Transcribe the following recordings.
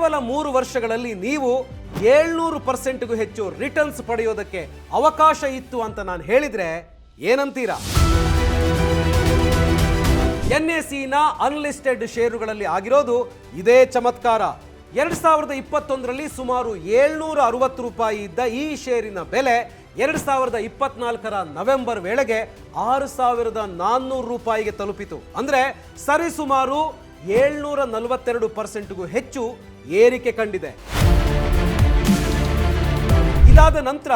ಕೇವಲ 3 ವರ್ಷಗಳಲ್ಲಿ ನೀವು 700%ಗೂ ಹೆಚ್ಚು ರಿಟರ್ನ್ಸ್ ಪಡೆಯೋದಕ್ಕೆ ಅವಕಾಶ ಇತ್ತು ಅಂತ ನಾನು ಹೇಳಿದ್ರೆ ಏನಂತೀರಾ? NSEನ ಅನ್ಲಿಸ್ಟೆಡ್ ಷೇರುಗಳಲ್ಲಿ ಆಗಿರೋದು ಇದೇ ಚಮತ್ಕಾರ. 2021ರಲ್ಲಿ ಸುಮಾರು 760 ರೂಪಾಯಿ ಇದ್ದ ಈ ಷೇರಿನ ಬೆಲೆ 2024ರ ನವೆಂಬರ್ ವೇಳೆಗೆ 6400 ರೂಪಾಯಿಗೆ ತಲುಪಿತು. ಅಂದ್ರೆ ಸರಿಸುಮಾರು 742%ಗೂ ಹೆಚ್ಚು ಏರಿಕೆ ಕಂಡಿದೆ. ಇದಾದ ನಂತರ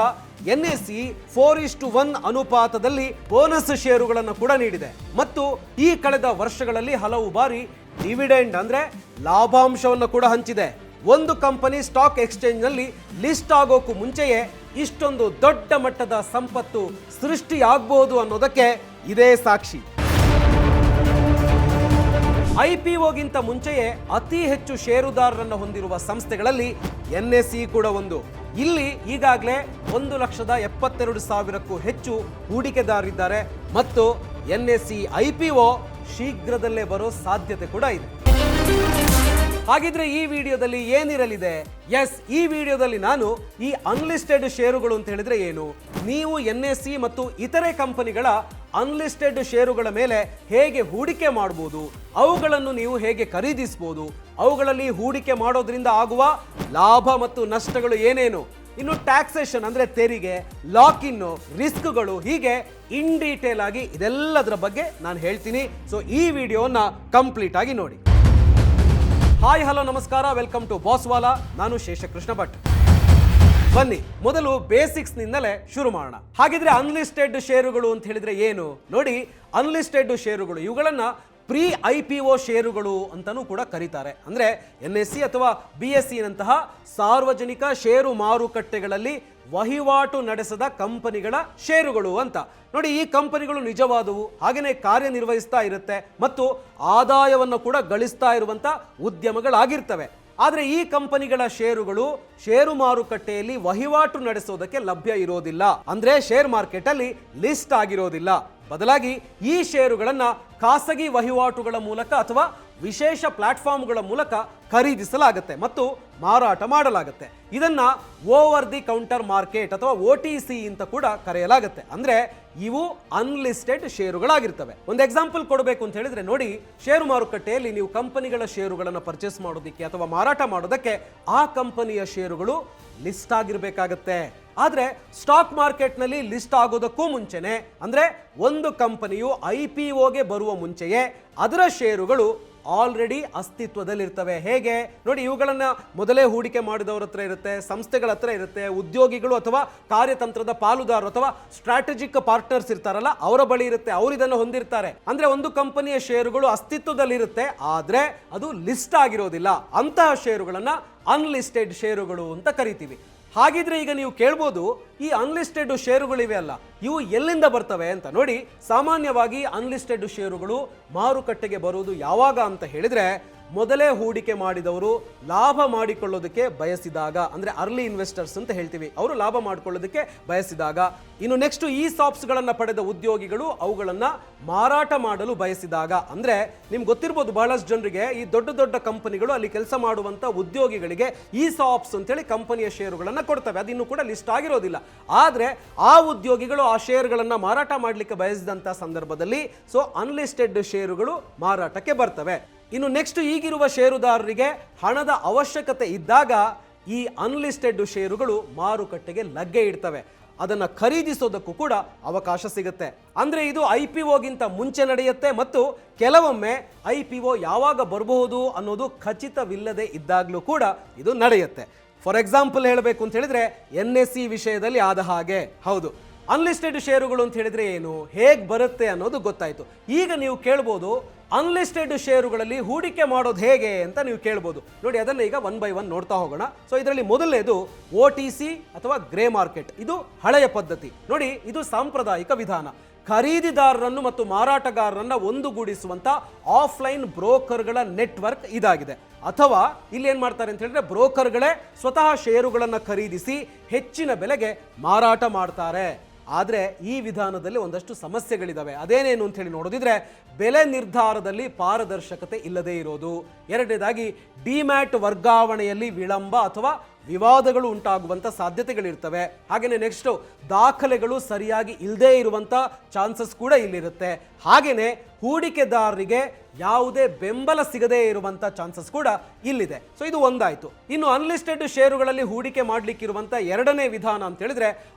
NSE 4:1 ಅನುಪಾತದಲ್ಲಿ ಬೋನಸ್ ಷೇರುಗಳನ್ನು ಕೂಡ ನೀಡಿದೆ ಮತ್ತು ಈ ಕಳೆದ ವರ್ಷಗಳಲ್ಲಿ ಹಲವು ಬಾರಿ ಡಿವಿಡೆಂಡ್ ಅಂದ್ರೆ ಲಾಭಾಂಶವನ್ನು ಕೂಡ ಹಂಚಿದೆ. ಒಂದು ಕಂಪನಿ ಸ್ಟಾಕ್ ಎಕ್ಸ್ಚೇಂಜ್ ನಲ್ಲಿ ಲಿಸ್ಟ್ ಆಗೋಕ್ಕೂ ಮುಂಚೆಯೇ ಇಷ್ಟೊಂದು ದೊಡ್ಡ ಮಟ್ಟದ ಸಂಪತ್ತು ಸೃಷ್ಟಿಯಾಗಬಹುದು ಅನ್ನೋದಕ್ಕೆ ಇದೇ ಸಾಕ್ಷಿ. IPOಗಿಂತ ಮುಂಚೆಯೇ ಅತಿ ಹೆಚ್ಚು ಷೇರುದಾರರನ್ನು ಹೊಂದಿರುವ ಸಂಸ್ಥೆಗಳಲ್ಲಿ NSE ಕೂಡ ಒಂದು. ಇಲ್ಲಿ ಈಗಾಗಲೇ 1,72,000ಕ್ಕೂ ಹೆಚ್ಚು ಹೂಡಿಕೆದಾರರಿದ್ದಾರೆ ಮತ್ತು NSE IPO ಶೀಘ್ರದಲ್ಲೇ ಬರೋ ಸಾಧ್ಯತೆ ಕೂಡ ಇದೆ. ಹಾಗಿದ್ರೆ ಈ ವಿಡಿಯೋದಲ್ಲಿ ಏನಿರಲಿದೆ? ಈ ವಿಡಿಯೋದಲ್ಲಿ ನಾನು ಈ ಅನ್ಲಿಸ್ಟೆಡ್ ಷೇರುಗಳು ಅಂತ ಹೇಳಿದ್ರೆ ಏನು, ನೀವು NSE ಮತ್ತು ಇತರೆ ಕಂಪನಿಗಳ ಅನ್ಲಿಸ್ಟೆಡ್ ಷೇರುಗಳ ಮೇಲೆ ಹೇಗೆ ಹೂಡಿಕೆ ಮಾಡಬಹುದು, ಅವುಗಳನ್ನು ನೀವು ಹೇಗೆ ಖರೀದಿಸಬಹುದು, ಅವುಗಳಲ್ಲಿ ಹೂಡಿಕೆ ಮಾಡೋದ್ರಿಂದ ಆಗುವ ಲಾಭ ಮತ್ತು ನಷ್ಟಗಳು ಏನೇನು, ಇನ್ನು ಟ್ಯಾಕ್ಸೇಷನ್ ಅಂದ್ರೆ ತೆರಿಗೆ, ಲಾಕ್ ಇನ್, ರಿಸ್ಕ್ಗಳು, ಹೀಗೆ ಇನ್ ಡೀಟೇಲ್ ಆಗಿ ಇದೆಲ್ಲದರ ಬಗ್ಗೆ ನಾನು ಹೇಳ್ತೀನಿ. ಸೊ ಈ ವಿಡಿಯೋನ ಕಂಪ್ಲೀಟ್ ಆಗಿ ನೋಡಿ. ಹಾಯ್ ಹಲೋ ನಮಸ್ಕಾರ, ವೆಲ್ಕಮ್ ಟು ಬಾಸ್ವಾಲಾ. ನಾನು ಶೇಷಕೃಷ್ಣ ಭಟ್. ಬನ್ನಿ ಮೊದಲು ಬೇಸಿಕ್ಸ್ ನಿಂದಲೇ ಶುರು ಮಾಡೋಣ. ಹಾಗಿದ್ರೆ ಅನ್ಲಿಸ್ಟೆಡ್ ಷೇರುಗಳು ಅಂತ ಹೇಳಿದ್ರೆ ಏನು ನೋಡಿ. ಅನ್ಲಿಸ್ಟೆಡ್ ಷೇರುಗಳು ಇವುಗಳನ್ನ ಪ್ರೀ IPO ಷೇರುಗಳು ಅಂತಾನೂ ಕೂಡ ಕರೀತಾರೆ. ಅಂದ್ರೆ NSE ಅಥವಾ BSE ನಂತಹ ಸಾರ್ವಜನಿಕ ಷೇರು ಮಾರುಕಟ್ಟೆಗಳಲ್ಲಿ ವಹಿವಾಟು ನಡೆಸದ ಕಂಪನಿಗಳ ಷೇರುಗಳು ಅಂತ ನೋಡಿ. ಈ ಕಂಪನಿಗಳು ನಿಜವಾದವು, ಹಾಗೆಯೇ ಕಾರ್ಯನಿರ್ವಹಿಸ್ತಾ ಇರುತ್ತೆ ಮತ್ತು ಆದಾಯವನ್ನು ಕೂಡ ಗಳಿಸ್ತಾ ಇರುವಂತ ಉದ್ಯಮಗಳಾಗಿರ್ತವೆ. ಆದರೆ ಈ ಕಂಪನಿಗಳ ಷೇರುಗಳು ಷೇರು ಮಾರುಕಟ್ಟೆಯಲ್ಲಿ ವಹಿವಾಟು ನಡೆಸೋದಕ್ಕೆ ಲಭ್ಯ ಇರೋದಿಲ್ಲ, ಅಂದ್ರೆ ಶೇರ್ ಮಾರ್ಕೆಟ್ ಅಲ್ಲಿ ಲಿಸ್ಟ್ ಆಗಿರೋದಿಲ್ಲ. ಬದಲಾಗಿ ಈ ಷೇರುಗಳನ್ನ ಖಾಸಗಿ ವಹಿವಾಟುಗಳ ಮೂಲಕ ಅಥವಾ ವಿಶೇಷ ಪ್ಲಾಟ್ಫಾರ್ಮ್ಗಳ ಮೂಲಕ ಖರೀದಿಸಲಾಗುತ್ತೆ ಮತ್ತು ಮಾರಾಟ ಮಾಡಲಾಗುತ್ತೆ. ಇದನ್ನ ಓವರ್ ದಿ ಕೌಂಟರ್ ಮಾರ್ಕೆಟ್ ಅಥವಾ OTC ಅಂತ ಕೂಡ ಕರೆಯಲಾಗುತ್ತೆ. ಅಂದ್ರೆ ಇವು ಅನ್ಲಿಸ್ಟೆಡ್ ಷೇರುಗಳಾಗಿರ್ತವೆ. ಒಂದು ಎಕ್ಸಾಂಪಲ್ ಕೊಡಬೇಕು ಅಂತ ಹೇಳಿದ್ರೆ ನೋಡಿ, ಷೇರು ಮಾರುಕಟ್ಟೆಯಲ್ಲಿ ನೀವು ಕಂಪನಿಗಳ ಷೇರುಗಳನ್ನು ಪರ್ಚೇಸ್ ಮಾಡೋದಕ್ಕೆ ಅಥವಾ ಮಾರಾಟ ಮಾಡೋದಕ್ಕೆ ಆ ಕಂಪನಿಯ ಷೇರುಗಳು ಲಿಸ್ಟ್ ಆಗಿರಬೇಕಾಗತ್ತೆ. ಆದ್ರೆ ಸ್ಟಾಕ್ ಮಾರ್ಕೆಟ್ನಲ್ಲಿ ಲಿಸ್ಟ್ ಆಗೋದಕ್ಕೂ ಮುಂಚೆನೆ, ಅಂದ್ರೆ ಒಂದು ಕಂಪನಿಯು IPOಗೆ ಬರುವ ಮುಂಚೆಯೇ ಅದರ ಷೇರುಗಳು ಆಲ್ರೆಡಿ ಅಸ್ತಿತ್ವದಲ್ಲಿರ್ತವೆ. ಹೇಗೆ ನೋಡಿ, ಇವುಗಳನ್ನ ಮೊದಲೇ ಹೂಡಿಕೆ ಮಾಡಿದವರ ಹತ್ರ ಇರುತ್ತೆ, ಸಂಸ್ಥೆಗಳ ಹತ್ರ ಇರುತ್ತೆ, ಉದ್ಯೋಗಿಗಳು ಅಥವಾ ಕಾರ್ಯತಂತ್ರದ ಪಾಲುದಾರರು ಅಥವಾ ಸ್ಟ್ರಾಟಜಿಕ್ ಪಾರ್ಟ್ನರ್ಸ್ ಇರ್ತಾರಲ್ಲ ಅವರ ಬಳಿ ಇರುತ್ತೆ, ಅವರು ಇದನ್ನು ಹೊಂದಿರ್ತಾರೆ. ಅಂದ್ರೆ ಒಂದು ಕಂಪನಿಯ ಷೇರುಗಳು ಅಸ್ತಿತ್ವದಲ್ಲಿರುತ್ತೆ, ಆದ್ರೆ ಅದು ಲಿಸ್ಟ್ ಆಗಿರೋದಿಲ್ಲ. ಅಂತಹ ಷೇರುಗಳನ್ನ ಅನ್ಲಿಸ್ಟೆಡ್ ಷೇರುಗಳು ಅಂತ ಕರಿತೀವಿ. ಹಾಗಿದ್ರೆ ಈಗ ನೀವು ಕೇಳ್ಬೋದು, ಈ ಅನ್ಲಿಸ್ಟೆಡ್ ಷೇರುಗಳಿವೆ ಅಲ್ಲ, ಇವು ಎಲ್ಲಿಂದ ಬರ್ತವೆ ಅಂತ ನೋಡಿ. ಸಾಮಾನ್ಯವಾಗಿ ಅನ್ಲಿಸ್ಟೆಡ್ ಷೇರುಗಳು ಮಾರುಕಟ್ಟೆಗೆ ಬರುವುದು ಯಾವಾಗ ಅಂತ ಹೇಳಿದ್ರೆ, ಮೊದಲೇ ಹೂಡಿಕೆ ಮಾಡಿದವರು ಲಾಭ ಮಾಡಿಕೊಳ್ಳೋದಕ್ಕೆ ಬಯಸಿದಾಗ, ಅಂದ್ರೆ ಅರ್ಲಿ ಇನ್ವೆಸ್ಟರ್ಸ್ ಅಂತ ಹೇಳ್ತೀವಿ, ಅವರು ಲಾಭ ಮಾಡಿಕೊಳ್ಳೋದಕ್ಕೆ ಬಯಸಿದಾಗ. ಇನ್ನು ನೆಕ್ಸ್ಟ್ ಗಳನ್ನ ಪಡೆದ ಉದ್ಯೋಗಿಗಳು ಅವುಗಳನ್ನ ಮಾರಾಟ ಮಾಡಲು ಬಯಸಿದಾಗ. ಅಂದ್ರೆ ನಿಮ್ಗೆ ಗೊತ್ತಿರ್ಬೋದು, ಬಹಳಷ್ಟು ಜನರಿಗೆ ಈ ದೊಡ್ಡ ದೊಡ್ಡ ಕಂಪನಿಗಳು ಅಲ್ಲಿ ಕೆಲಸ ಮಾಡುವಂತ ಉದ್ಯೋಗಿಗಳಿಗೆ ESOPs ಅಂತೇಳಿ ಕಂಪನಿಯ ಷೇರುಗಳನ್ನ ಕೊಡ್ತವೆ. ಅದಿನ್ನೂ ಕೂಡ ಲಿಸ್ಟ್ ಆಗಿರೋದಿಲ್ಲ. ಆದ್ರೆ ಆ ಉದ್ಯೋಗಿಗಳು ಆ ಷೇರುಗಳನ್ನ ಮಾರಾಟ ಮಾಡಲಿಕ್ಕೆ ಬಯಸಿದಂತ ಸಂದರ್ಭದಲ್ಲಿ ಸೊ ಅನ್ಲಿಸ್ಟೆಡ್ ಷೇರುಗಳು ಮಾರಾಟಕ್ಕೆ ಬರ್ತವೆ. ಇನ್ನು ನೆಕ್ಸ್ಟ್ ಈಗಿರುವ ಷೇರುದಾರರಿಗೆ ಹಣದ ಅವಶ್ಯಕತೆ ಇದ್ದಾಗ ಈ ಅನ್ಲಿಸ್ಟೆಡ್ ಷೇರುಗಳು ಮಾರುಕಟ್ಟೆಗೆ ಲಗ್ಗೆ ಇಡ್ತವೆ. ಅದನ್ನ ಖರೀದಿಸೋದಕ್ಕೂ ಕೂಡ ಅವಕಾಶ ಸಿಗುತ್ತೆ. ಅಂದ್ರೆ ಇದು IPOಗಿಂತ ಮುಂಚೆ ನಡೆಯುತ್ತೆ ಮತ್ತು ಕೆಲವೊಮ್ಮೆ IPO ಯಾವಾಗ ಬರಬಹುದು ಅನ್ನೋದು ಖಚಿತವಿಲ್ಲದೆ ಇದ್ದಾಗಲೂ ಕೂಡ ಇದು ನಡೆಯುತ್ತೆ. ಫಾರ್ ಎಕ್ಸಾಂಪಲ್ ಹೇಳಬೇಕು ಅಂತ ಹೇಳಿದ್ರೆ NSE ವಿಷಯದಲ್ಲಿ ಆದ ಹಾಗೆ. ಹೌದು, ಅನ್ಲಿಸ್ಟೆಡ್ ಷೇರುಗಳು ಅಂತ ಹೇಳಿದ್ರೆ ಏನು, ಹೇಗೆ ಬರುತ್ತೆ ಅನ್ನೋದು ಗೊತ್ತಾಯ್ತು. ಈಗ ನೀವು ಕೇಳ್ಬೋದು, ಅನ್ಲಿಸ್ಟೆಡ್ ಷೇರುಗಳಲ್ಲಿ ಹೂಡಿಕೆ ಮಾಡೋದು ಹೇಗೆ ಅಂತ ನೀವು ಕೇಳ್ಬೋದು. ನೋಡಿ, ಅದನ್ನ ಈಗ 1 by 1 ನೋಡ್ತಾ ಹೋಗೋಣ. ಸೊ ಇದರಲ್ಲಿ ಮೊದಲನೇದು OTC ಅಥವಾ ಗ್ರೇ ಮಾರ್ಕೆಟ್. ಇದು ಹಳೆಯ ಪದ್ಧತಿ. ನೋಡಿ, ಇದು ಸಾಂಪ್ರದಾಯಿಕ ವಿಧಾನ. ಖರೀದಿದಾರರನ್ನು ಮತ್ತು ಮಾರಾಟಗಾರರನ್ನ ಒಂದುಗೂಡಿಸುವಂತ ಆಫ್ಲೈನ್ ಬ್ರೋಕರ್ಗಳ ನೆಟ್ವರ್ಕ್ ಇದಾಗಿದೆ. ಅಥವಾ ಇಲ್ಲಿ ಏನ್ ಮಾಡ್ತಾರೆ ಅಂತ ಹೇಳಿದ್ರೆ, ಬ್ರೋಕರ್ಗಳೇ ಸ್ವತಃ ಷೇರುಗಳನ್ನ ಖರೀದಿಸಿ ಹೆಚ್ಚಿನ ಬೆಲೆಗೆ ಮಾರಾಟ ಮಾಡ್ತಾರೆ. ಆದರೆ ಈ ವಿಧಾನದಲ್ಲಿ ಒಂದಷ್ಟು ಸಮಸ್ಯೆಗಳಿದಾವೆ. ಅದೇನೇನು ಅಂತ ಹೇಳಿ ನೋಡೋದಿದ್ರೆ ಬೆಲೆ ನಿರ್ಧಾರದಲ್ಲಿ ಪಾರದರ್ಶಕತೆ ಇಲ್ಲದೇ ಇರೋದು, ಎರಡನೇದಾಗಿ ಡಿಮ್ಯಾಟ್ ವರ್ಗಾವಣೆಯಲ್ಲಿ ವಿಳಂಬ ಅಥವಾ ವಿವಾದಗಳು ಉಂಟಾಗುವಂಥ ಸಾಧ್ಯತೆಗಳಿರ್ತವೆ. ಹಾಗೆಯೇ ನೆಕ್ಸ್ಟು ದಾಖಲೆಗಳು ಸರಿಯಾಗಿ ಇಲ್ಲದೇ ಇರುವಂಥ ಚಾನ್ಸಸ್ ಕೂಡ ಇಲ್ಲಿರುತ್ತೆ. ಹಾಗೆಯೇ ಹೂಡಿಕೆದಾರರಿಗೆ ಯಾವುದೇ ಬೆಂಬಲ ಸಿಗದೇ ಇರುವಂಥ ಚಾನ್ಸಸ್ ಕೂಡ ಇಲ್ಲಿದೆ. ಸೊ ಇದು ಒಂದಾಯಿತು. ಇನ್ನು ಅನ್ಲಿಸ್ಟೆಡ್ ಷೇರುಗಳಲ್ಲಿ ಹೂಡಿಕೆ ಮಾಡಲಿಕ್ಕಿರುವಂಥ ಎರಡನೇ ವಿಧಾನ ಅಂತ ಹೇಳಿದ್ರೆ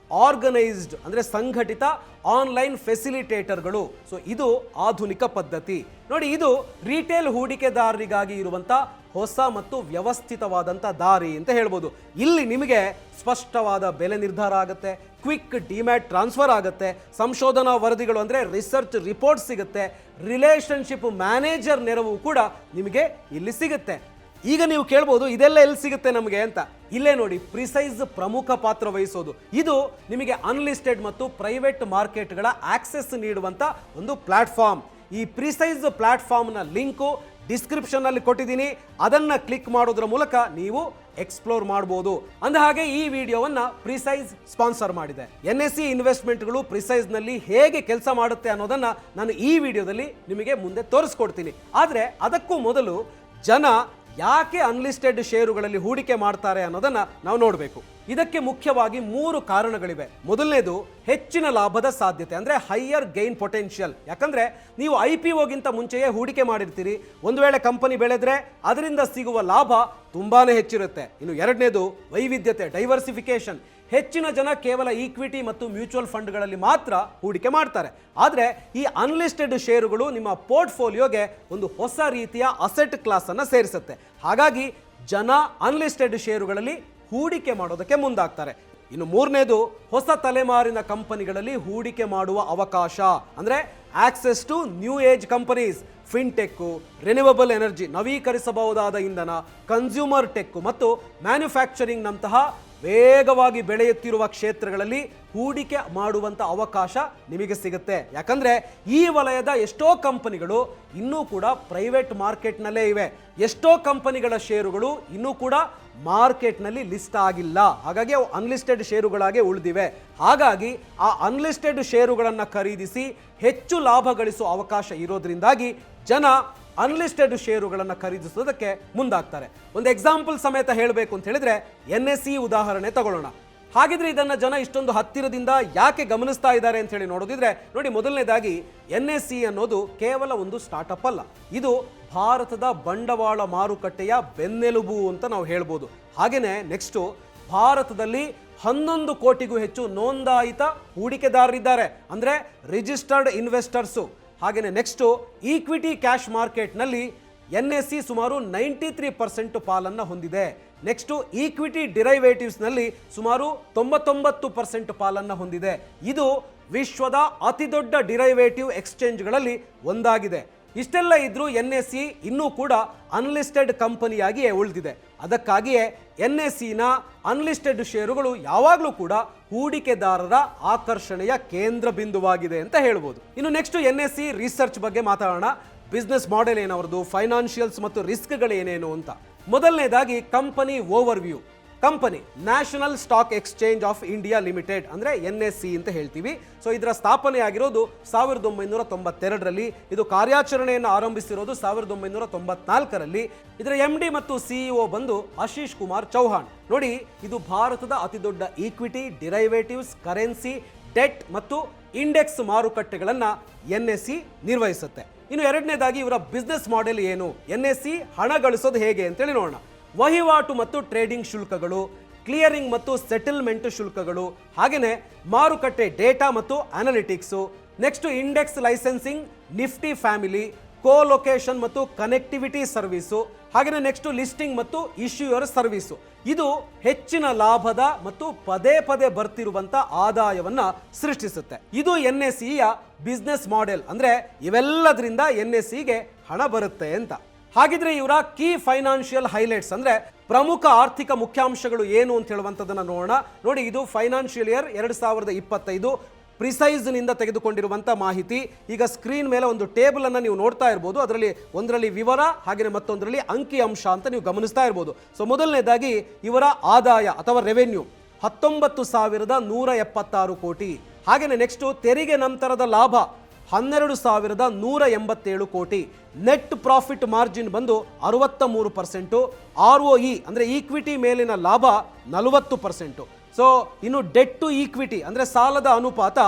ಆರ್ಗನೈಸ್ಡ್ ಅಂದರೆ ಸಂಘಟಿತ ಆನ್ಲೈನ್ ಫೆಸಿಲಿಟೇಟರ್ಗಳು. ಸೊ ಇದು ಆಧುನಿಕ ಪದ್ಧತಿ. ನೋಡಿ, ಇದು ರಿಟೇಲ್ ಹೂಡಿಕೆದಾರರಿಗಾಗಿ ಇರುವಂಥ ಹೊಸ ಮತ್ತು ವ್ಯವಸ್ಥಿತವಾದಂಥ ದಾರಿ ಅಂತ ಹೇಳ್ಬೋದು. ಇಲ್ಲಿ ನಿಮಗೆ ಸ್ಪಷ್ಟವಾದ ಬೆಲೆ ನಿರ್ಧಾರ ಆಗುತ್ತೆ, ಕ್ವಿಕ್ ಡಿಮ್ಯಾಟ್ ಟ್ರಾನ್ಸ್ಫರ್ ಆಗುತ್ತೆ, ಸಂಶೋಧನಾ ವರದಿಗಳು ಅಂದರೆ ರಿಸರ್ಚ್ ರಿಪೋರ್ಟ್ ಸಿಗುತ್ತೆ, ರಿಲೇಷನ್ಶಿಪ್ ಮ್ಯಾನೇಜರ್ ನೆರವು ಕೂಡ ನಿಮಗೆ ಇಲ್ಲಿ ಸಿಗುತ್ತೆ. ಈಗ ನೀವು ಕೇಳ್ಬೋದು ಇದೆಲ್ಲ ಎಲ್ಲಿ ಸಿಗುತ್ತೆ ನಮಗೆ ಅಂತ. ಇಲ್ಲೇ ನೋಡಿ, ಪ್ರಿಸೈಸ್ ಪ್ರಮುಖ ಪಾತ್ರ ವಹಿಸೋದು. ಇದು ನಿಮಗೆ ಅನ್ಲಿಸ್ಟೆಡ್ ಮತ್ತು ಪ್ರೈವೇಟ್ ಮಾರ್ಕೆಟ್ಗಳ ಆಕ್ಸೆಸ್ ನೀಡುವಂಥ ಒಂದು ಪ್ಲಾಟ್ಫಾರ್ಮ್. ಈ ಪ್ರಿಸೈಸ್ ಪ್ಲಾಟ್ಫಾರ್ಮ್ನ ಲಿಂಕು ಡಿಸ್ಕ್ರಿಪ್ಷನ್ ಅಲ್ಲಿ ಕೊಟ್ಟಿದ್ದೀನಿ. ಅದನ್ನ ಕ್ಲಿಕ್ ಮಾಡೋದ್ರ ಮೂಲಕ ನೀವು ಎಕ್ಸ್ಪ್ಲೋರ್ ಮಾಡಬಹುದು. ಅಂದ ಹಾಗೆ ಈ ವಿಡಿಯೋವನ್ನ ಪ್ರಿಸೈಸ್ ಸ್ಪಾನ್ಸರ್ ಮಾಡಿದೆ. NSE ಇನ್ವೆಸ್ಟ್ಮೆಂಟ್ಗಳು ಪ್ರಿಸೈಸ್ ನಲ್ಲಿ ಹೇಗೆ ಕೆಲಸ ಮಾಡುತ್ತೆ ಅನ್ನೋದನ್ನ ನಾನು ಈ ವಿಡಿಯೋದಲ್ಲಿ ನಿಮಗೆ ಮುಂದೆ ತೋರಿಸ್ಕೊಡ್ತೀನಿ. ಆದ್ರೆ ಅದಕ್ಕೂ ಮೊದಲು ಜನ ಯಾಕೆ ಅನ್ಲಿಸ್ಟೆಡ್ ಷೇರುಗಳಲ್ಲಿ ಹೂಡಿಕೆ ಮಾಡ್ತಾರೆ ಅನ್ನೋದನ್ನ ನಾವು ನೋಡಬೇಕು. ಇದಕ್ಕೆ ಮುಖ್ಯವಾಗಿ 3 ಕಾರಣಗಳಿವೆ. ಮೊದಲನೇದು ಹೆಚ್ಚಿನ ಲಾಭದ ಸಾಧ್ಯತೆ, ಅಂದ್ರೆ ಹೈಯರ್ ಗೈನ್ ಪೊಟೆನ್ಷಿಯಲ್. ಯಾಕಂದ್ರೆ ನೀವು IPOಗಿಂತ ಮುಂಚೆಯೇ ಹೂಡಿಕೆ ಮಾಡಿರ್ತೀರಿ. ಒಂದು ವೇಳೆ ಕಂಪನಿ ಬೆಳೆದ್ರೆ ಅದರಿಂದ ಸಿಗುವ ಲಾಭ ತುಂಬಾನೇ ಹೆಚ್ಚಿರುತ್ತೆ. ಇನ್ನು ಎರಡನೇದು ವೈವಿಧ್ಯತೆ, ಡೈವರ್ಸಿಫಿಕೇಶನ್. ಹೆಚ್ಚಿನ ಜನ ಕೇವಲ ಈಕ್ವಿಟಿ ಮತ್ತು ಮ್ಯೂಚುವಲ್ ಫಂಡ್ಗಳಲ್ಲಿ ಮಾತ್ರ ಹೂಡಿಕೆ ಮಾಡ್ತಾರೆ. ಆದರೆ ಈ ಅನ್ಲಿಸ್ಟೆಡ್ ಷೇರುಗಳು ನಿಮ್ಮ ಪೋರ್ಟ್ಫೋಲಿಯೋಗೆ ಒಂದು ಹೊಸ ರೀತಿಯ ಅಸೆಟ್ ಕ್ಲಾಸ್ ಅನ್ನು ಸೇರಿಸುತ್ತೆ. ಹಾಗಾಗಿ ಜನ ಅನ್ಲಿಸ್ಟೆಡ್ ಷೇರುಗಳಲ್ಲಿ ಹೂಡಿಕೆ ಮಾಡೋದಕ್ಕೆ ಮುಂದಾಗ್ತಾರೆ. ಇನ್ನು ಮೂರನೇದು ಹೊಸ ತಲೆಮಾರಿನ ಕಂಪನಿಗಳಲ್ಲಿ ಹೂಡಿಕೆ ಮಾಡುವ ಅವಕಾಶ, ಅಂದರೆ access to new age companies, fintech, renewable energy, ನವೀಕರಿಸಬಹುದಾದ ಇಂಧನ, ಕನ್ಸ್ಯೂಮರ್ ಟೆಕ್ ಮತ್ತು ಮ್ಯಾನುಫ್ಯಾಕ್ಚರಿಂಗ್ ನಂತಹ ವೇಗವಾಗಿ ಬೆಳೆಯುತ್ತಿರುವ ಕ್ಷೇತ್ರಗಳಲ್ಲಿ ಹೂಡಿಕೆ ಮಾಡುವಂಥ ಅವಕಾಶ ನಿಮಗೆ ಸಿಗುತ್ತೆ. ಯಾಕಂದರೆ ಈ ವಲಯದ ಎಷ್ಟೋ ಕಂಪನಿಗಳು ಇನ್ನೂ ಕೂಡ ಪ್ರೈವೇಟ್ ಮಾರ್ಕೆಟ್ನಲ್ಲೇ ಇವೆ. ಎಷ್ಟೋ ಕಂಪನಿಗಳ ಷೇರುಗಳು ಇನ್ನೂ ಕೂಡ ಮಾರ್ಕೆಟ್ನಲ್ಲಿ ಲಿಸ್ಟ್ ಆಗಿಲ್ಲ. ಹಾಗಾಗಿ ಅವು ಅನ್ಲಿಸ್ಟೆಡ್ ಷೇರುಗಳಾಗಿ ಉಳಿದಿವೆ. ಹಾಗಾಗಿ ಆ ಅನ್ಲಿಸ್ಟೆಡ್ ಷೇರುಗಳನ್ನು ಖರೀದಿಸಿ ಹೆಚ್ಚು ಲಾಭ ಗಳಿಸುವ ಅವಕಾಶ ಇರೋದ್ರಿಂದಾಗಿ ಜನ ಅನ್ಲಿಸ್ಟೆಡ್ ಷೇರುಗಳನ್ನು ಖರೀದಿಸೋದಕ್ಕೆ ಮುಂದಾಗ್ತಾರೆ. ಒಂದು ಎಕ್ಸಾಂಪಲ್ ಸಮೇತ ಹೇಳಬೇಕು ಅಂತ ಹೇಳಿದ್ರೆ NSE ಉದಾಹರಣೆ ತಗೊಳ್ಳೋಣ. ಹಾಗಿದ್ರೆ ಇದನ್ನ ಜನ ಇಷ್ಟೊಂದು ಹತ್ತಿರದಿಂದ ಯಾಕೆ ಗಮನಿಸ್ತಾ ಇದ್ದಾರೆ ಅಂತ ಹೇಳಿ ನೋಡೋದಿದ್ರೆ ನೋಡಿ, ಮೊದಲನೇದಾಗಿ NSE ಅನ್ನೋದು ಕೇವಲ ಒಂದು ಸ್ಟಾರ್ಟ್ಅಪ್ ಅಲ್ಲ, ಇದು ಭಾರತದ ಬಂಡವಾಳ ಮಾರುಕಟ್ಟೆಯ ಬೆನ್ನೆಲುಬು ಅಂತ ನಾವು ಹೇಳ್ಬೋದು. ಹಾಗೇನೆ ನೆಕ್ಸ್ಟು ಭಾರತದಲ್ಲಿ 11 ಕೋಟಿಗೂ ಹೆಚ್ಚು ನೋಂದಾಯಿತ ಹೂಡಿಕೆದಾರರಿದ್ದಾರೆ, ಅಂದರೆ ರಿಜಿಸ್ಟರ್ಡ್ ಇನ್ವೆಸ್ಟರ್ಸು. ಹಾಗೆಯೇ ನೆಕ್ಸ್ಟು ಈಕ್ವಿಟಿ ಕ್ಯಾಶ್ ಮಾರ್ಕೆಟ್ನಲ್ಲಿ NSE ಸುಮಾರು 93% ಪಾಲನ್ನು ಹೊಂದಿದೆ. ನೆಕ್ಸ್ಟು ಈಕ್ವಿಟಿ ಡಿರೈವೇಟಿವ್ಸ್ನಲ್ಲಿ ಸುಮಾರು 99% ಪಾಲನ್ನು ಹೊಂದಿದೆ. ಇದು ವಿಶ್ವದ ಅತಿದೊಡ್ಡ ಡಿರೈವೇಟಿವ್ ಎಕ್ಸ್ಚೇಂಜ್ಗಳಲ್ಲಿ ಒಂದಾಗಿದೆ. ಇಷ್ಟೆಲ್ಲ ಇದ್ರೂ NSE ಇನ್ನೂ ಕೂಡ ಅನ್ಲಿಸ್ಟೆಡ್ ಕಂಪನಿಯಾಗಿಯೇ ಉಳಿದಿದೆ. ಅದಕ್ಕಾಗಿಯೇ NSEನ ಅನ್ಲಿಸ್ಟೆಡ್ ಷೇರುಗಳು ಯಾವಾಗಲೂ ಕೂಡ ಹೂಡಿಕೆದಾರರ ಆಕರ್ಷಣೆಯ ಕೇಂದ್ರ ಬಿಂದುವಾಗಿದೆ ಅಂತ ಹೇಳ್ಬೋದು. ಇನ್ನು ನೆಕ್ಸ್ಟ್ NSE ರಿಸರ್ಚ್ ಬಗ್ಗೆ ಮಾತಾಡೋಣ. ಬಿಸ್ನೆಸ್ ಮಾಡೆಲ್ ಏನವರದು, ಫೈನಾನ್ಷಿಯಲ್ಸ್ ಮತ್ತು ರಿಸ್ಕ್ಗಳು ಏನೇನು ಅಂತ. ಮೊದಲನೇದಾಗಿ company overview. Company national stock exchange of India limited, ಅಂದರೆ NSE ಅಂತ ಹೇಳ್ತೀವಿ. ಸೊ ಇದರ ಸ್ಥಾಪನೆ ಆಗಿರೋದು 1992ರಲ್ಲಿ. ಇದು ಕಾರ್ಯಾಚರಣೆಯನ್ನು ಆರಂಭಿಸಿರೋದು 1994ರಲ್ಲಿ. ಇದರ MD ಮತ್ತು CEO ಬಂದು ಆಶೀಶ್ ಕುಮಾರ್ ಚೌಹಾಣ್. ನೋಡಿ, ಇದು ಭಾರತದ ಅತಿದೊಡ್ಡ ಈಕ್ವಿಟಿ, ಡಿರೈವೇಟಿವ್ಸ್, ಕರೆನ್ಸಿ, ಡೆಟ್ ಮತ್ತು ಇಂಡೆಕ್ಸ್ ಮಾರುಕಟ್ಟೆಗಳನ್ನು NSE ನಿರ್ವಹಿಸುತ್ತೆ. ಇನ್ನು ಎರಡನೇದಾಗಿ ಇವರ ಬಿಸ್ನೆಸ್ ಮಾಡೆಲ್ ಏನು, NSE ಹಣ ಗಳಿಸೋದು ಹೇಗೆ ಅಂತೇಳಿ ನೋಡೋಣ. ವಹಿವಾಟು ಮತ್ತು ಟ್ರೇಡಿಂಗ್ ಶುಲ್ಕಗಳು, ಕ್ಲಿಯರಿಂಗ್ ಮತ್ತು ಸೆಟಲ್ಮೆಂಟ್ ಶುಲ್ಕಗಳು, ಹಾಗೆಯೇ ಮಾರುಕಟ್ಟೆ ಡೇಟಾ ಮತ್ತು analytics, next index licensing, Nifty family, colocation ಮತ್ತು ಕನೆಕ್ಟಿವಿಟಿ ಸರ್ವಿಸು, ಹಾಗೆಯೇ ನೆಕ್ಸ್ಟ್ ಲಿಸ್ಟಿಂಗ್ ಮತ್ತು ಇಶ್ಯೂಯರ್ ಸರ್ವಿಸು. ಇದು ಹೆಚ್ಚಿನ ಲಾಭದ ಮತ್ತು ಪದೇ ಪದೇ ಬರ್ತಿರುವಂತ ಆದಾಯವನ್ನ ಸೃಷ್ಟಿಸುತ್ತೆ. ಇದು NSEಯ ಬಿಸ್ನೆಸ್ ಮಾಡೆಲ್. ಅಂದ್ರೆ ಇವೆಲ್ಲದರಿಂದ NSEಗೆ ಹಣ ಬರುತ್ತೆ ಅಂತ. ಹಾಗಿದ್ರೆ ಇವರ ಕೀ ಫೈನಾನ್ಷಿಯಲ್ ಹೈಲೈಟ್ಸ್ ಅಂದ್ರೆ ಪ್ರಮುಖ ಆರ್ಥಿಕ ಮುಖ್ಯಾಂಶಗಳು ಏನು ಅಂತ ಹೇಳುವಂಥದ್ದನ್ನು ನೋಡೋಣ. ನೋಡಿ, ಇದು ಫೈನಾನ್ಷಿಯಲ್ ಇಯರ್ 2025 ಪ್ರಿಸೈಸ್ ನಿಂದ ತೆಗೆದುಕೊಂಡಿರುವಂಥ ಮಾಹಿತಿ. ಈಗ ಸ್ಕ್ರೀನ್ ಮೇಲೆ ಒಂದು ಟೇಬಲ್ ಅನ್ನು ನೀವು ನೋಡ್ತಾ ಇರ್ಬೋದು. ಒಂದರಲ್ಲಿ ವಿವರ, ಹಾಗೆಯೇ ಮತ್ತೊಂದರಲ್ಲಿ ಅಂಕಿ ಅಂಶ ಅಂತ ನೀವು ಗಮನಿಸ್ತಾ ಇರ್ಬೋದು. ಸೊ ಮೊದಲನೇದಾಗಿ ಇವರ ಆದಾಯ ಅಥವಾ ರೆವೆನ್ಯೂ 19,176 ಕೋಟಿ. ಹಾಗೆಯೇ ನೆಕ್ಸ್ಟು ತೆರಿಗೆ ನಂತರದ ಲಾಭ 12,187 ಕೋಟಿ, ನೆಟ್ ಪ್ರಾಫಿಟ್ ಮಾರ್ಜಿನ್ ಬಂದು 63%, ROE ಅಂದರೆ ಈಕ್ವಿಟಿ ಮೇಲಿನ ಲಾಭ 40%. ಸೊ ಇನ್ನು ಡೆಟ್ ಟು ಈಕ್ವಿಟಿ ಅಂದರೆ ಸಾಲದ ಅನುಪಾತ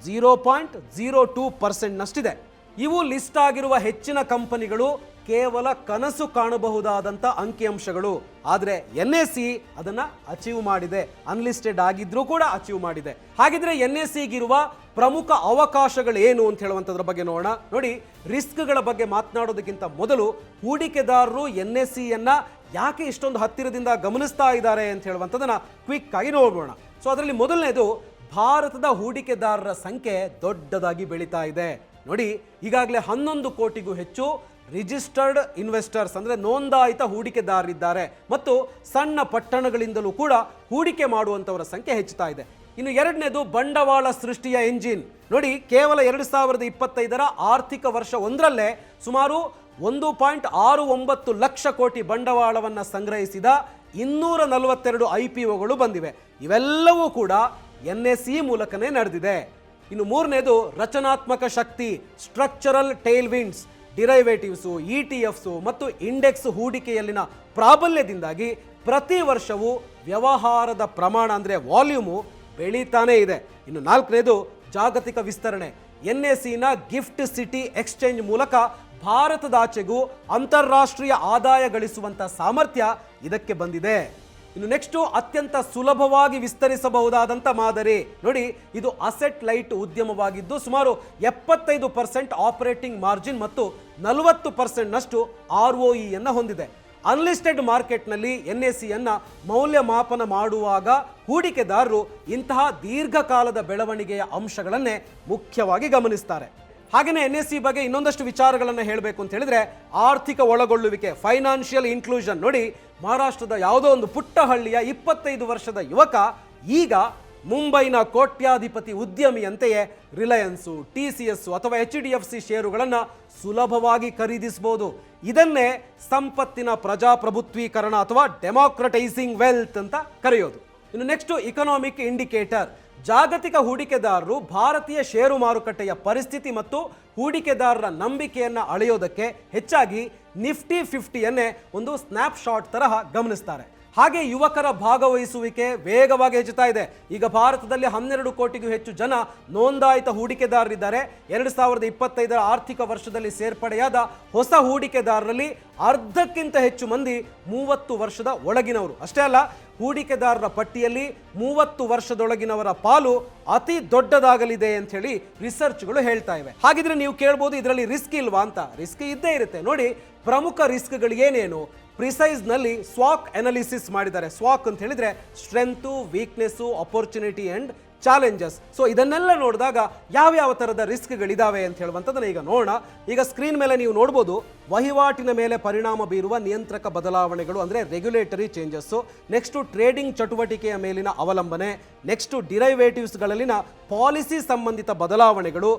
0.02%ನಷ್ಟಿದೆ. ಇವು ಲಿಸ್ಟ್ ಆಗಿರುವ ಹೆಚ್ಚಿನ ಕಂಪನಿಗಳು ಕೇವಲ ಕನಸು ಕಾಣಬಹುದಾದಂಥ ಅಂಕಿಅಂಶಗಳು. ಆದರೆ NSE ಅದನ್ನು ಅಚೀವ್ ಮಾಡಿದೆ, ಅನ್ಲಿಸ್ಟೆಡ್ ಆಗಿದ್ರೂ ಕೂಡ ಅಚೀವ್ ಮಾಡಿದೆ. ಹಾಗಿದ್ರೆ NSEಗಿರುವ ಪ್ರಮುಖ ಅವಕಾಶಗಳು ಏನು ಅಂತ ಹೇಳುವಂಥದ್ರ ಬಗ್ಗೆ ನೋಡೋಣ. ನೋಡಿ, ರಿಸ್ಕ್ಗಳ ಬಗ್ಗೆ ಮಾತನಾಡೋದಕ್ಕಿಂತ ಮೊದಲು ಹೂಡಿಕೆದಾರರು NSEಯನ್ನು ಯಾಕೆ ಇಷ್ಟೊಂದು ಹತ್ತಿರದಿಂದ ಗಮನಿಸ್ತಾ ಇದ್ದಾರೆ ಅಂತ ಹೇಳುವಂಥದ್ದನ್ನ ಕ್ವಿಕ್ ಆಗಿ ನೋಡೋಣ. ಸೊ ಅದರಲ್ಲಿ ಮೊದಲನೇದು, ಭಾರತದ ಹೂಡಿಕೆದಾರರ ಸಂಖ್ಯೆ ದೊಡ್ಡದಾಗಿ ಬೆಳೀತಾ ಇದೆ. ನೋಡಿ, ಈಗಾಗಲೇ 11 ಕೋಟಿಗೂ ಹೆಚ್ಚು ರಿಜಿಸ್ಟರ್ಡ್ ಇನ್ವೆಸ್ಟರ್ಸ್ ಅಂದರೆ ನೋಂದಾಯಿತ ಹೂಡಿಕೆದಾರರಿದ್ದಾರೆ ಮತ್ತು ಸಣ್ಣ ಪಟ್ಟಣಗಳಿಂದಲೂ ಕೂಡ ಹೂಡಿಕೆ ಮಾಡುವಂಥವರ ಸಂಖ್ಯೆ ಹೆಚ್ಚುತ್ತಾ ಇದೆ. ಇನ್ನು ಎರಡನೇದು, ಬಂಡವಾಳ ಸೃಷ್ಟಿಯ ಎಂಜಿನ್. ನೋಡಿ, ಕೇವಲ 2025ರ ಆರ್ಥಿಕ ವರ್ಷ ಒಂದರಲ್ಲೇ ಸುಮಾರು 1.69 ಲಕ್ಷ ಕೋಟಿ ಬಂಡವಾಳವನ್ನು ಸಂಗ್ರಹಿಸಿದ 242 IPOಗಳು ಬಂದಿವೆ. ಇವೆಲ್ಲವೂ ಕೂಡ NSE ಮೂಲಕನೇ ನಡೆದಿದೆ. ಇನ್ನು ಮೂರನೇದು, ರಚನಾತ್ಮಕ ಶಕ್ತಿ, ಸ್ಟ್ರಕ್ಚರಲ್ ಟೇಲ್ವಿಂಡ್ಸ್, ಡಿರೈವೇಟಿವ್ಸು, ETF್ಸು ಮತ್ತು ಇಂಡೆಕ್ಸ್ ಹೂಡಿಕೆಯಲ್ಲಿನ ಪ್ರಾಬಲ್ಯದಿಂದಾಗಿ ಪ್ರತಿ ವರ್ಷವೂ ವ್ಯವಹಾರದ ಪ್ರಮಾಣ ಅಂದರೆ ವಾಲ್ಯೂಮು ಬೆಳೀತಾನೇ ಇದೆ. ಇನ್ನು ನಾಲ್ಕನೇದು, ಜಾಗತಿಕ ವಿಸ್ತರಣೆ. NSEನ ಗಿಫ್ಟ್ ಸಿಟಿ ಎಕ್ಸ್ಚೇಂಜ್ ಮೂಲಕ ಭಾರತದಾಚೆಗೂ ಅಂತಾರಾಷ್ಟ್ರೀಯ ಆದಾಯ ಗಳಿಸುವಂಥ ಸಾಮರ್ಥ್ಯ ಇದಕ್ಕೆ ಬಂದಿದೆ. ಇನ್ನು ನೆಕ್ಸ್ಟು, ಅತ್ಯಂತ ಸುಲಭವಾಗಿ ವಿಸ್ತರಿಸಬಹುದಾದಂಥ ಮಾದರಿ. ನೋಡಿ, ಇದು ಅಸೆಟ್ ಲೈಟ್ ಉದ್ಯಮವಾಗಿದ್ದು ಸುಮಾರು 75% ಆಪರೇಟಿಂಗ್ ಮಾರ್ಜಿನ್ ಮತ್ತು 40%ನಷ್ಟು ROEಯನ್ನು ಹೊಂದಿದೆ. ಅನ್ಲಿಸ್ಟೆಡ್ ಮಾರ್ಕೆಟ್ನಲ್ಲಿ NSEಯನ್ನು ಮೌಲ್ಯಮಾಪನ ಮಾಡುವಾಗ ಹೂಡಿಕೆದಾರರು ಇಂತಹ ದೀರ್ಘಕಾಲದ ಬೆಳವಣಿಗೆಯ ಅಂಶಗಳನ್ನೇ ಮುಖ್ಯವಾಗಿ ಗಮನಿಸ್ತಾರೆ. ಹಾಗೆಯೇ NSE ಬಗ್ಗೆ ಇನ್ನೊಂದಷ್ಟು ವಿಚಾರಗಳನ್ನು ಹೇಳಬೇಕು ಅಂತ ಹೇಳಿದ್ರೆ, ಆರ್ಥಿಕ ಒಳಗೊಳ್ಳುವಿಕೆ, ಫೈನಾನ್ಷಿಯಲ್ ಇನ್ಕ್ಲೂಷನ್. ನೋಡಿ, ಮಹಾರಾಷ್ಟ್ರದ ಯಾವುದೋ ಒಂದು ಪುಟ್ಟ ಹಳ್ಳಿಯ 25 ವರ್ಷದ ಯುವಕ ಈಗ ಮುಂಬೈನ ಕೋಟ್ಯಾಧಿಪತಿ ಉದ್ಯಮಿಯಂತೆಯೇ ರಿಲಯನ್ಸು, TCS ಅಥವಾ HDFC ಷೇರುಗಳನ್ನು ಸುಲಭವಾಗಿ ಖರೀದಿಸಬಹುದು. ಇದನ್ನೇ ಸಂಪತ್ತಿನ ಪ್ರಜಾಪ್ರಭುತ್ವೀಕರಣ ಅಥವಾ ಡೆಮಾಕ್ರಟೈಸಿಂಗ್ ವೆಲ್ತ್ ಅಂತ ಕರೆಯೋದು. ಇನ್ನು ನೆಕ್ಸ್ಟ್, ಇಕನಾಮಿಕ್ ಇಂಡಿಕೇಟರ್. ಜಾಗತಿಕ ಹೂಡಿಕೆದಾರರು ಭಾರತೀಯ ಷೇರು ಮಾರುಕಟ್ಟೆಯ ಪರಿಸ್ಥಿತಿ ಮತ್ತು ಹೂಡಿಕೆದಾರರ ನಂಬಿಕೆಯನ್ನು ಅಳೆಯೋದಕ್ಕೆ ಹೆಚ್ಚಾಗಿ ನಿಫ್ಟಿ 50ಯನ್ನೇ ಒಂದು ಸ್ನ್ಯಾಪ್ಶಾಟ್ ತರಹ ಗಮನಿಸ್ತಾರೆ. ಹಾಗೆ ಯುವಕರ ಭಾಗವಹಿಸುವಿಕೆ ವೇಗವಾಗಿ ಹೆಚ್ಚುತ್ತಾ ಇದೆ. ಈಗ ಭಾರತದಲ್ಲಿ 12 ಕೋಟಿಗೂ ಹೆಚ್ಚು ಜನ ನೋಂದಾಯಿತ ಹೂಡಿಕೆದಾರರಿದ್ದಾರೆ. 2025ರ ಆರ್ಥಿಕ ವರ್ಷದಲ್ಲಿ ಸೇರ್ಪಡೆಯಾದ ಹೊಸ ಹೂಡಿಕೆದಾರರಲ್ಲಿ ಅರ್ಧಕ್ಕಿಂತ ಹೆಚ್ಚು ಮಂದಿ 30 ವರ್ಷದ ಒಳಗಿನವರು. ಅಷ್ಟೇ ಅಲ್ಲ, ಹೂಡಿಕೆದಾರರ ಪಟ್ಟಿಯಲ್ಲಿ 30 ವರ್ಷದೊಳಗಿನವರ ಪಾಲು ಅತಿ ದೊಡ್ಡದಾಗಲಿದೆ ಅಂತ ಹೇಳಿ ರಿಸರ್ಚ್ಗಳು ಹೇಳ್ತಾ ಇವೆ. ಹಾಗಿದ್ರೆ ನೀವು ಕೇಳ್ಬೋದು, ಇದರಲ್ಲಿ ರಿಸ್ಕ್ ಇಲ್ವಾ ಅಂತ. ರಿಸ್ಕ್ ಇದ್ದೇ ಇರುತ್ತೆ. ನೋಡಿ, ಪ್ರಮುಖ ರಿಸ್ಕ್ಗಳು ಏನೇನು? ಪ್ರಿಸೈಸ್ನಲ್ಲಿ ಸ್ವಾಕ್ ಅನಾಲಿಸಿಸ್ ಮಾಡಿದ್ದಾರೆ. ಸ್ವಾಕ್ ಅಂತ ಹೇಳಿದ್ರೆ strength, weakness, opportunity and challenges. So ಇದನ್ನೆಲ್ಲ ನೋಡಿದಾಗ ಯಾವ್ಯಾವ ಥರದ ರಿಸ್ಕ್ಗಳಿದಾವೆ ಅಂತ ಹೇಳುವಂಥದ್ದನ್ನು ಈಗ ನೋಡೋಣ. ಈಗ ಸ್ಕ್ರೀನ್ ಮೇಲೆ ನೀವು ನೋಡ್ಬೋದು, ವಹಿವಾಟಿನ ಮೇಲೆ ಪರಿಣಾಮ ಬೀರುವ ನಿಯಂತ್ರಕ ಬದಲಾವಣೆಗಳು ಅಂದರೆ ರೆಗ್ಯುಲೇಟರಿ ಚೇಂಜಸ್ಸು, ನೆಕ್ಸ್ಟು ಟ್ರೇಡಿಂಗ್ ಚಟುವಟಿಕೆಯ ಮೇಲಿನ ಅವಲಂಬನೆ, ನೆಕ್ಸ್ಟು ಡಿರೈವೇಟಿವ್ಸ್ಗಳಲ್ಲಿನ ಪಾಲಿಸಿ ಸಂಬಂಧಿತ ಬದಲಾವಣೆಗಳು,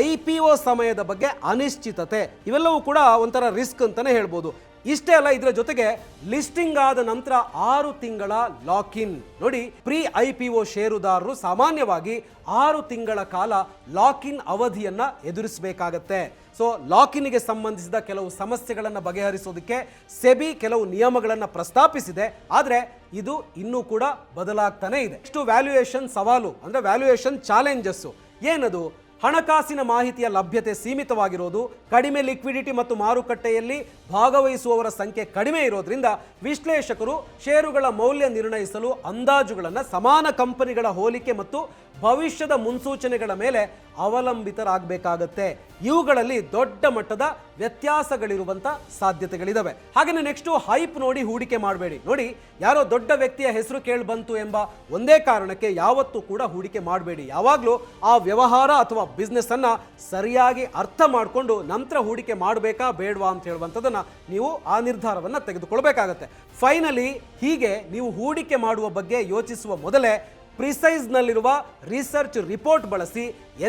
IPO ಸಮಯದ ಬಗ್ಗೆ ಅನಿಶ್ಚಿತತೆ, ಇವೆಲ್ಲವೂ ಕೂಡ ಒಂಥರ ರಿಸ್ಕ್ ಅಂತಲೇ ಹೇಳ್ಬೋದು. ಇಷ್ಟೇ ಅಲ್ಲ, ಇದರ ಜೊತೆಗೆ ಲಿಸ್ಟಿಂಗ್ ಆದ ನಂತರ 6 ತಿಂಗಳ ಲಾಕ್-ಇನ್. ನೋಡಿ, ಪ್ರೀ IPO ಷೇರುದಾರರು ಸಾಮಾನ್ಯವಾಗಿ 6 ತಿಂಗಳ ಕಾಲ ಲಾಕ್-ಇನ್ ಅವಧಿಯನ್ನ ಎದುರಿಸಬೇಕಾಗತ್ತೆ. ಸೊ ಲಾಕ್-ಇನ್ಗೆ ಸಂಬಂಧಿಸಿದ ಕೆಲವು ಸಮಸ್ಯೆಗಳನ್ನು ಬಗೆಹರಿಸೋದಕ್ಕೆ ಸೆಬಿ ಕೆಲವು ನಿಯಮಗಳನ್ನು ಪ್ರಸ್ತಾಪಿಸಿದೆ. ಆದರೆ ಇದು ಇನ್ನೂ ಕೂಡ ಬದಲಾಗ್ತಾನೆ ಇದೆ. ಇಷ್ಟು ವ್ಯಾಲ್ಯೂಯೇಷನ್ ಸವಾಲು ಅಂದರೆ ವ್ಯಾಲ್ಯೂಯೇಷನ್ ಚಾಲೆಂಜಸ್ಸು ಏನದು? ಹಣಕಾಸಿನ ಮಾಹಿತಿಯ ಲಭ್ಯತೆ ಸೀಮಿತವಾಗಿರೋದು, ಕಡಿಮೆ ಲಿಕ್ವಿಡಿಟಿ ಮತ್ತು ಮಾರುಕಟ್ಟೆಯಲ್ಲಿ ಭಾಗವಹಿಸುವವರ ಸಂಖ್ಯೆ ಕಡಿಮೆ ಇರೋದ್ರಿಂದ ವಿಶ್ಲೇಷಕರು ಷೇರುಗಳ ಮೌಲ್ಯ ನಿರ್ಣಯಿಸಲು ಅಂದಾಜುಗಳನ್ನು ಸಮಾನ ಕಂಪನಿಗಳ ಹೋಲಿಕೆ ಮತ್ತು ಭವಿಷ್ಯದ ಮುನ್ಸೂಚನೆಗಳ ಮೇಲೆ ಅವಲಂಬಿತರಾಗಬೇಕಾಗತ್ತೆ. ಇವುಗಳಲ್ಲಿ ದೊಡ್ಡ ಮಟ್ಟದ ವ್ಯತ್ಯಾಸಗಳಿರುವಂಥ ಸಾಧ್ಯತೆಗಳಿದಾವೆ. ಹಾಗೆಯೇ ನೆಕ್ಸ್ಟು, ಹೈಪ್ ನೋಡಿ ಹೂಡಿಕೆ ಮಾಡಬೇಡಿ. ನೋಡಿ, ಯಾರೋ ದೊಡ್ಡ ವ್ಯಕ್ತಿಯ ಹೆಸರು ಕೇಳಿ ಬಂತು ಎಂಬ ಒಂದೇ ಕಾರಣಕ್ಕೆ ಯಾವತ್ತೂ ಕೂಡ ಹೂಡಿಕೆ ಮಾಡಬೇಡಿ. ಯಾವಾಗಲೂ ಆ ವ್ಯವಹಾರ ಅಥವಾ ಬಿಸ್ನೆಸ್ ಅನ್ನ ಸರಿಯಾಗಿ ಅರ್ಥ ಮಾಡಿಕೊಂಡು ನಂತರ ಹೂಡಿಕೆ ಮಾಡಬೇಕಾ ಬೇಡವಾ ಅಂತ ಹೇಳುವಂಥದ್ದನ್ನು ನೀವು ಆ ನಿರ್ಧಾರವನ್ನು ತೆಗೆದುಕೊಳ್ಬೇಕಾಗತ್ತೆ. ಫೈನಲಿ, ಹೀಗೆ ನೀವು ಹೂಡಿಕೆ ಮಾಡುವ ಬಗ್ಗೆ ಯೋಚಿಸುವ ಮೊದಲೇ ಪ್ರಿಸೈಸ್ನಲ್ಲಿರುವ ರಿಸರ್ಚ್ ರಿಪೋರ್ಟ್ ಬಳಸಿ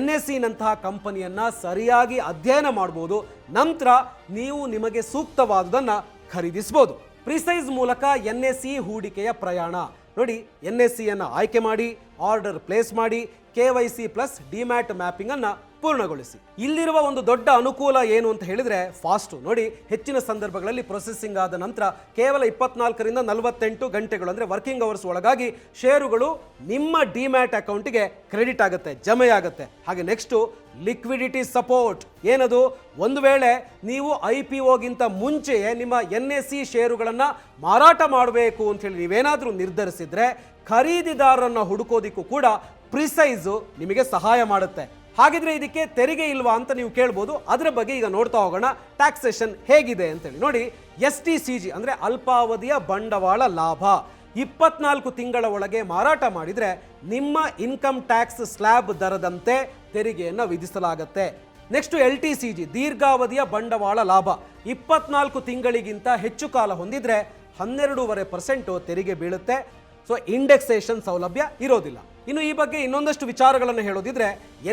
NSEನಂತಹ ಕಂಪನಿಯನ್ನು ಸರಿಯಾಗಿ ಅಧ್ಯಯನ ಮಾಡಬಹುದು. ನಂತರ ನೀವು ನಿಮಗೆ ಸೂಕ್ತವಾದುದನ್ನು ಖರೀದಿಸಬಹುದು. ಪ್ರಿಸೈಸ್ ಮೂಲಕ NSE ಹೂಡಿಕೆಯ ಪ್ರಯಾಣ. ನೋಡಿ NSE ಅನ್ನು ಆಯ್ಕೆ ಮಾಡಿ, ಆರ್ಡರ್ ಪ್ಲೇಸ್ ಮಾಡಿ, KYC ಪ್ಲಸ್ ಡಿಮ್ಯಾಟ್ ಮ್ಯಾಪಿಂಗ್ ಅನ್ನ ಪೂರ್ಣಗೊಳಿಸಿ. ಇಲ್ಲಿರುವ ಒಂದು ದೊಡ್ಡ ಅನುಕೂಲ ಏನು ಅಂತ ಹೇಳಿದ್ರೆ ಫಾಸ್ಟ್. ನೋಡಿ, ಹೆಚ್ಚಿನ ಸಂದರ್ಭಗಳಲ್ಲಿ ಪ್ರೊಸೆಸಿಂಗ್ ಆದ ನಂತರ ಕೇವಲ 24ರಿಂದ 48 ಗಂಟೆಗಳು ಅಂದರೆ ವರ್ಕಿಂಗ್ ಅವರ್ಸ್ ಒಳಗಾಗಿ ಷೇರುಗಳು ನಿಮ್ಮ ಡಿಮ್ಯಾಟ್ ಅಕೌಂಟಿಗೆ ಕ್ರೆಡಿಟ್ ಆಗುತ್ತೆ, ಜಮೆಯಾಗುತ್ತೆ. ಹಾಗೆ ನೆಕ್ಸ್ಟು ಲಿಕ್ವಿಡಿಟಿ ಸಪೋರ್ಟ್. ಏನದು? ಒಂದು ವೇಳೆ ನೀವು IPOಗಿಂತ ಮುಂಚೆಯೇ ನಿಮ್ಮ NSE ಷೇರುಗಳನ್ನು ಮಾರಾಟ ಮಾಡಬೇಕು ಅಂತ ಹೇಳಿ ನೀವೇನಾದರೂ ನಿರ್ಧರಿಸಿದ್ರೆ ಖರೀದಿದಾರರನ್ನು ಹುಡುಕೋದಿಕ್ಕೂ ಕೂಡ ಪ್ರಿಸೈಸು ನಿಮಗೆ ಸಹಾಯ ಮಾಡುತ್ತೆ. ಹಾಗಿದ್ರೆ ಇದಕ್ಕೆ ತೆರಿಗೆ ಇಲ್ವಾ ಅಂತ ನೀವು ಕೇಳ್ಬೋದು. ಅದರ ಬಗ್ಗೆ ಈಗ ನೋಡ್ತಾ ಹೋಗೋಣ, ಟ್ಯಾಕ್ಸೇಷನ್ ಹೇಗಿದೆ ಅಂತೇಳಿ. ನೋಡಿ, STCG ಅಂದರೆ ಅಲ್ಪಾವಧಿಯ ಬಂಡವಾಳ ಲಾಭ 24 ತಿಂಗಳ ಒಳಗೆ ಮಾರಾಟ ಮಾಡಿದರೆ ನಿಮ್ಮ ಇನ್ಕಮ್ ಟ್ಯಾಕ್ಸ್ ಸ್ಲ್ಯಾಬ್ ದರದಂತೆ ತೆರಿಗೆಯನ್ನು ವಿಧಿಸಲಾಗುತ್ತೆ. ನೆಕ್ಸ್ಟ್ LTCG ದೀರ್ಘಾವಧಿಯ ಬಂಡವಾಳ ಲಾಭ 24 ತಿಂಗಳಿಗಿಂತ ಹೆಚ್ಚು ಕಾಲ ಹೊಂದಿದ್ರೆ 12.5% ತೆರಿಗೆ ಬೀಳುತ್ತೆ. ಸೊ ಇಂಡೆಕ್ಸೇಷನ್ ಸೌಲಭ್ಯ ಇರೋದಿಲ್ಲ. ಇನ್ನು ಈ ಬಗ್ಗೆ ಇನ್ನೊಂದಷ್ಟು ವಿಚಾರಗಳನ್ನು ಹೇಳೋದಿದ್ರೆ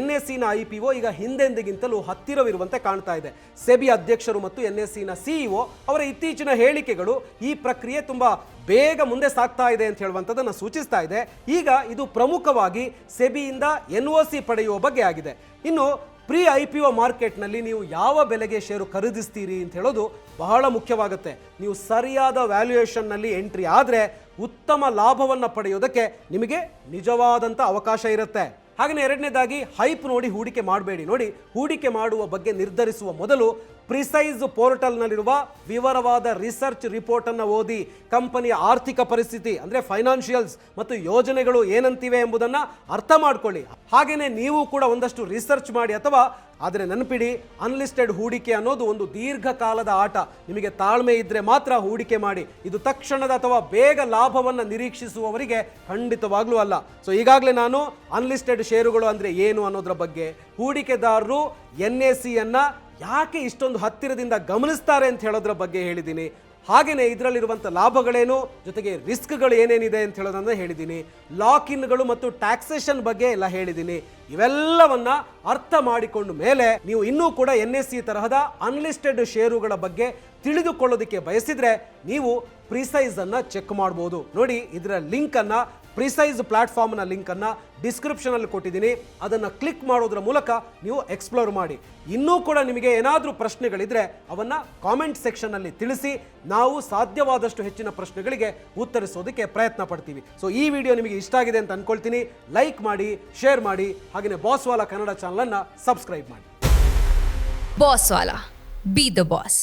NSEನ IPO ಈಗ ಹಿಂದೆಂದಿಗಿಂತಲೂ ಹತ್ತಿರವಿರುವಂತೆ ಕಾಣ್ತಾ ಇದೆ. ಸೆಬಿ ಅಧ್ಯಕ್ಷರು ಮತ್ತು NSEನ CEO ಅವರ ಇತ್ತೀಚಿನ ಹೇಳಿಕೆಗಳು ಈ ಪ್ರಕ್ರಿಯೆ ತುಂಬಾ ಬೇಗ ಮುಂದೆ ಸಾಗ್ತಾ ಇದೆ ಅಂತ ಹೇಳುವಂಥದ್ದನ್ನು ಸೂಚಿಸ್ತಾ ಇದೆ. ಈಗ ಇದು ಪ್ರಮುಖವಾಗಿ ಸೆಬಿಯಿಂದ NOC ಪಡೆಯುವ ಬಗ್ಗೆ ಆಗಿದೆ. ಇನ್ನು ಪ್ರೀ IPO ಮಾರ್ಕೆಟ್ನಲ್ಲಿ ನೀವು ಯಾವ ಬೆಲೆಗೆ ಷೇರು ಖರೀದಿಸ್ತೀರಿ ಅಂತ ಹೇಳೋದು ಬಹಳ ಮುಖ್ಯವಾಗುತ್ತೆ. ನೀವು ಸರಿಯಾದ ವ್ಯಾಲ್ಯೂಯೇಷನ್ನಲ್ಲಿ ಎಂಟ್ರಿ ಆದರೆ ಉತ್ತಮ ಲಾಭವನ್ನು ಪಡೆಯೋದಕ್ಕೆ ನಿಮಗೆ ನಿಜವಾದಂಥ ಅವಕಾಶ ಇರುತ್ತೆ. ಹಾಗೆಯೇ ಎರಡನೇದಾಗಿ ಹೈಪ್ ನೋಡಿ ಹೂಡಿಕೆ ಮಾಡಬೇಡಿ. ನೋಡಿ, ಹೂಡಿಕೆ ಮಾಡುವ ಬಗ್ಗೆ ನಿರ್ಧರಿಸುವ ಮೊದಲು ಪ್ರಿಸೈಸ್ ಪೋರ್ಟಲ್ನಲ್ಲಿರುವ ವಿವರವಾದ ರಿಸರ್ಚ್ ರಿಪೋರ್ಟನ್ನು ಓದಿ, ಕಂಪನಿಯ ಆರ್ಥಿಕ ಪರಿಸ್ಥಿತಿ ಅಂದರೆ ಫೈನಾನ್ಷಿಯಲ್ಸ್ ಮತ್ತು ಯೋಜನೆಗಳು ಏನಂತಿವೆ ಎಂಬುದನ್ನು ಅರ್ಥ ಮಾಡ್ಕೊಳ್ಳಿ. ಹಾಗೆಯೇ ನೀವು ಕೂಡ ಒಂದಷ್ಟು ರಿಸರ್ಚ್ ಮಾಡಿ. ಅಥವಾ ಆದರೆ ನೆನಪಿಡಿ, ಅನ್ಲಿಸ್ಟೆಡ್ ಹೂಡಿಕೆ ಅನ್ನೋದು ಒಂದು ದೀರ್ಘಕಾಲದ ಆಟ. ನಿಮಗೆ ತಾಳ್ಮೆ ಇದ್ದರೆ ಮಾತ್ರ ಹೂಡಿಕೆ ಮಾಡಿ. ಇದು ತಕ್ಷಣದ ಅಥವಾ ಬೇಗ ಲಾಭವನ್ನು ನಿರೀಕ್ಷಿಸುವವರಿಗೆ ಖಂಡಿತವಾಗ್ಲೂ ಅಲ್ಲ. ಸೊ ಈಗಾಗಲೇ ನಾನು ಅನ್ಲಿಸ್ಟೆಡ್ ಷೇರುಗಳು ಅಂದರೆ ಏನು ಅನ್ನೋದ್ರ ಬಗ್ಗೆ, ಹೂಡಿಕೆದಾರರು NSEಯನ್ನು ಯಾಕೆ ಇಷ್ಟೊಂದು ಹತ್ತಿರದಿಂದ ಗಮನಿಸ್ತಾರೆ ಅಂತ ಹೇಳೋದ್ರ ಬಗ್ಗೆ ಹೇಳಿದ್ದೀನಿ. ಹಾಗೆಯೇ ಇದರಲ್ಲಿರುವಂಥ ಲಾಭಗಳೇನು, ಜೊತೆಗೆ ರಿಸ್ಕ್ಗಳು ಏನೇನಿದೆ ಅಂತ ಹೇಳೋದನ್ನು ಹೇಳಿದ್ದೀನಿ. ಲಾಕ್ ಇನ್ಗಳು ಮತ್ತು ಟ್ಯಾಕ್ಸೇಷನ್ ಬಗ್ಗೆ ಎಲ್ಲ ಹೇಳಿದ್ದೀನಿ. ಇವೆಲ್ಲವನ್ನ ಅರ್ಥ ಮಾಡಿಕೊಂಡ ಮೇಲೆ ನೀವು ಇನ್ನೂ ಕೂಡ NSE ತರಹದ ಅನ್ಲಿಸ್ಟೆಡ್ ಷೇರುಗಳ ಬಗ್ಗೆ ತಿಳಿದುಕೊಳ್ಳೋದಕ್ಕೆ ಬಯಸಿದ್ರೆ ನೀವು ಪ್ರಿಸೈಸ್ ಅನ್ನ ಚೆಕ್ ಮಾಡಬಹುದು. ನೋಡಿ, ಇದರ ಲಿಂಕ್ ಅನ್ನ, ಪ್ರಿಸೈಸ್ ಪ್ಲಾಟ್ಫಾರ್ಮ್ನ ಲಿಂಕನ್ನು ಡಿಸ್ಕ್ರಿಪ್ಷನಲ್ಲಿ ಕೊಟ್ಟಿದ್ದೀನಿ. ಅದನ್ನು ಕ್ಲಿಕ್ ಮಾಡೋದ್ರ ಮೂಲಕ ನೀವು ಎಕ್ಸ್ಪ್ಲೋರ್ ಮಾಡಿ. ಇನ್ನೂ ಕೂಡ ನಿಮಗೆ ಏನಾದರೂ ಪ್ರಶ್ನೆಗಳಿದ್ರೆ ಅವನ್ನು ಕಾಮೆಂಟ್ ಸೆಕ್ಷನ್ನಲ್ಲಿ ತಿಳಿಸಿ. ನಾವು ಸಾಧ್ಯವಾದಷ್ಟು ಹೆಚ್ಚಿನ ಪ್ರಶ್ನೆಗಳಿಗೆ ಉತ್ತರಿಸೋದಕ್ಕೆ ಪ್ರಯತ್ನ ಪಡ್ತೀವಿ. ಸೊ ಈ ವಿಡಿಯೋ ನಿಮಗೆ ಇಷ್ಟ ಆಗಿದೆ ಅಂತ ಅನ್ಕೊಳ್ತೀನಿ. ಲೈಕ್ ಮಾಡಿ, ಶೇರ್ ಮಾಡಿ, ಹಾಗೆಯೇ ಬಾಸ್ವಾಲಾ ಕನ್ನಡ ಚಾನಲನ್ನು ಸಬ್ಸ್ಕ್ರೈಬ್ ಮಾಡಿ. ಬಾಸ್ವಾಲಾ, ಬಿ ದ ಬಾಸ್.